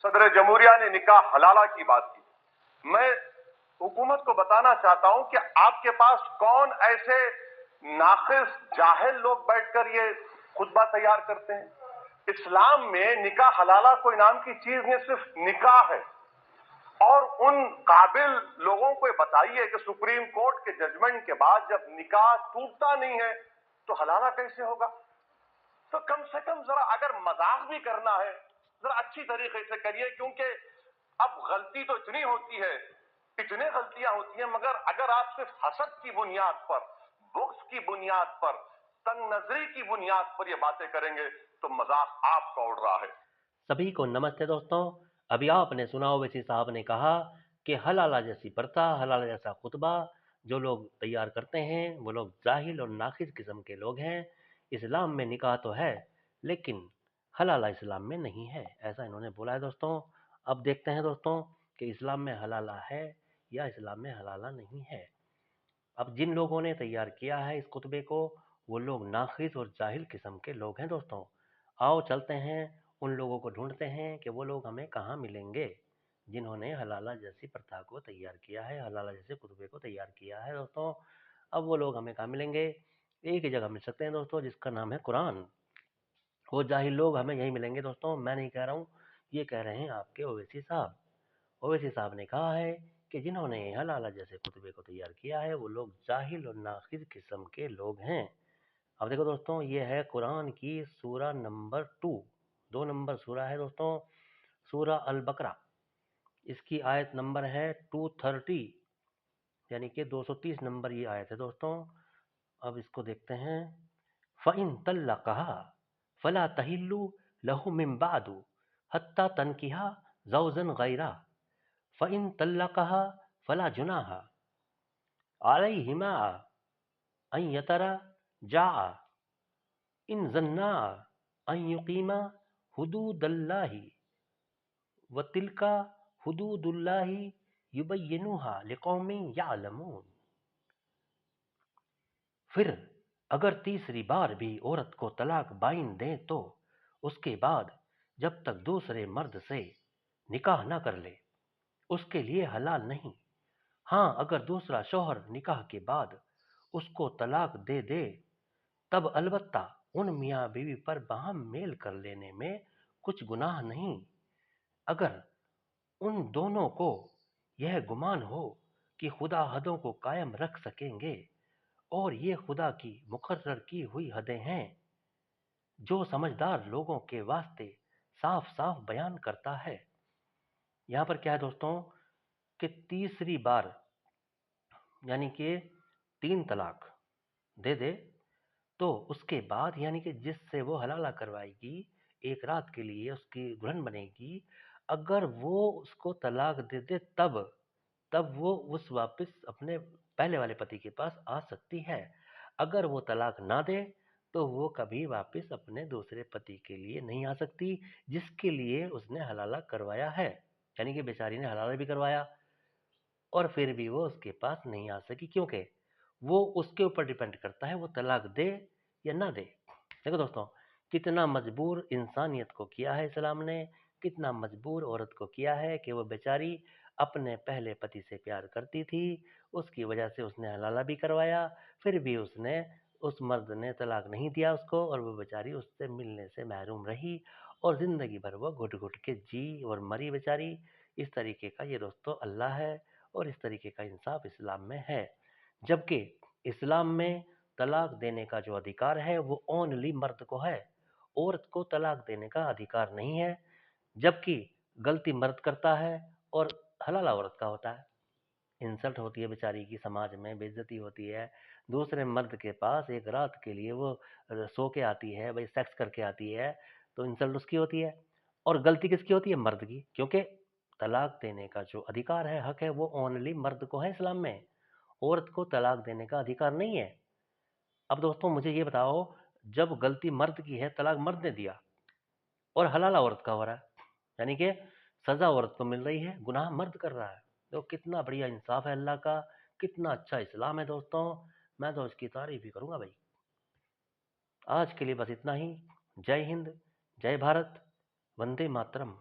सदर जमहूरिया ने निकाह हलाला की बात की। मैं हुकूमत को बताना चाहता हूं कि आपके पास कौन ऐसे नाक़िस जाहिल लोग बैठकर ये खुतबा तैयार करते हैं। इस्लाम में निकाह हलाला कोई नाम की चीज नहीं, सिर्फ निकाह है। और उन काबिल लोगों को बताइए कि सुप्रीम कोर्ट के जजमेंट के बाद जब निकाह टूटता नहीं है तो हलाला कैसे होगा। तो कम से कम जरा अगर मजाक भी करना है जरा अच्छी तरीके से करिए, क्योंकि अब गलती तो इतनी होती है, इतने गलतियां होती हैं, मगर अगर आप सिर्फ हसद की बुनियाद पर, बुग़्ज़ की बुनियाद पर, तंग नजरी की बुनियाद पर ये बातें करेंगे तो मजाक आपका उड़ रहा है। सभी को नमस्ते दोस्तों। अभी आपने सुना ओवैसी साहब ने कहा कि हलाला जैसी प्रथा, हलाला जैसा खुतबा जो लोग तैयार करते हैं वो लोग जाहिल और नाखिस किस्म के लोग हैं। इस्लाम में निकाह तो है लेकिन हलाला इस्लाम में नहीं है, ऐसा इन्होंने बोला है दोस्तों। अब देखते हैं दोस्तों कि इस्लाम में हलाला है या इस्लाम में हलाला नहीं है। अब जिन लोगों ने तैयार किया है इस खुतबे को वो लोग नाखिस और जाहिल किस्म के लोग हैं दोस्तों। आओ चलते हैं उन लोगों को ढूंढते हैं कि वो लोग हमें कहाँ मिलेंगे जिन्होंने हलाला जैसी प्रथा को तैयार किया है, हलाला जैसे खुतबे को तैयार किया है दोस्तों। अब वो लोग हमें कहाँ मिलेंगे? एक ही जगह मिल सकते हैं दोस्तों जिसका नाम है कुरान। वो जाहिल लोग हमें यही मिलेंगे दोस्तों। मैं नहीं कह रहा हूँ, ये कह रहे हैं आपके ओवैसी साहब। ओवैसी साहब ने कहा है कि जिन्होंने हलाला जैसे खुतबे को तैयार किया है वो लोग जाहिल और नाक़िस किस्म के लोग हैं। अब देखो दोस्तों, ये है कुरान की सूरा नंबर 2 नंबर सूरा है दोस्तों, सूरा अल बकरा। इसकी आयत नंबर है 230, यानी कि 230 नंबर ये आयत है दोस्तों। अब इसको देखते हैं। फ़इन तल्लक़हा फ़ला तहिल्लु लहु मिन बादु हत्ता तनकिहा ज़ौजन गैरा फ़इन तल्लक़हा फ़ला जुनाहा अलैहिमा अन यतरजाआ इन ज़न्ना अन युक़ीमा हुदूदल्लाहि व तिल्का हुदूदुल्लाहि युबय्यिनुहा लिक़ौमिन यअलमून। फिर अगर तीसरी बार भी औरत को तलाक बाइन दें तो उसके बाद जब तक दूसरे मर्द से निकाह न कर ले उसके लिए हलाल नहीं। हाँ, अगर दूसरा शौहर निकाह के बाद उसको तलाक दे दे तब अलबत्ता उन मियाँ बीवी पर बाहम मेल कर लेने में कुछ गुनाह नहीं, अगर उन दोनों को यह गुमान हो कि खुदा हदों को कायम रख सकेंगे और ये खुदा की मुकर्रर की हुई हदें हैं जो समझदार लोगों के वास्ते साफ साफ बयान करता है। यहाँ पर क्या है दोस्तों कि तीसरी बार यानी कि 3 तलाक दे दे तो उसके बाद यानी कि जिससे वो हलाला करवाएगी एक रात के लिए उसकी दुल्हन बनेगी, अगर वो उसको तलाक दे दे तब वो उस वापस अपने पहले वाले पति के पास आ सकती है। अगर वो तलाक ना दे तो वो कभी वापस अपने दूसरे पति के लिए नहीं आ सकती जिसके लिए उसने हलाला करवाया है। यानी कि बेचारी ने हलाला भी करवाया और फिर भी वो उसके पास नहीं आ सकी, क्योंकि वो उसके ऊपर डिपेंड करता है वो तलाक दे या ना दे। देखो दोस्तों, कितना मजबूर इंसानियत को किया है इस्लाम ने, कितना मजबूर औरत को किया है कि वो बेचारी अपने पहले पति से प्यार करती थी, उसकी वजह से उसने हलाला भी करवाया, फिर भी उस मर्द ने तलाक नहीं दिया उसको और वो बेचारी उससे मिलने से महरूम रही और ज़िंदगी भर वो घुट घुट के जी और मरी बेचारी। इस तरीके का ये दोस्तों अल्लाह है और इस तरीके का इंसाफ इस्लाम में है। जबकि इस्लाम में तलाक देने का जो अधिकार है वो ओनली मर्द को है, औरत को तलाक देने का अधिकार नहीं है। जबकि गलती मर्द करता है और हलाला औरत का होता है। इंसल्ट होती है बेचारी की, समाज में बेइज्जती होती है, दूसरे मर्द के पास एक रात के लिए वो सो के आती है, भाई सेक्स करके आती है, तो इंसल्ट उसकी होती है। और गलती किसकी होती है? मर्द की, क्योंकि तलाक देने का जो अधिकार है, हक है, वो ओनली मर्द को है इस्लाम में, औरत को तलाक देने का अधिकार नहीं है। अब दोस्तों मुझे ये बताओ, जब गलती मर्द की है, तलाक मर्द ने दिया और हलाला औरत का हो रहा है, यानी कि सजा औरत को मिल रही है, गुनाह मर्द कर रहा है। तो कितना बढ़िया इंसाफ है अल्लाह का, कितना अच्छा इस्लाम है दोस्तों, मैं तो इसकी तारीफ ही करूंगा भाई। आज के लिए बस इतना ही। जय हिंद, जय भारत, वंदे मातरम।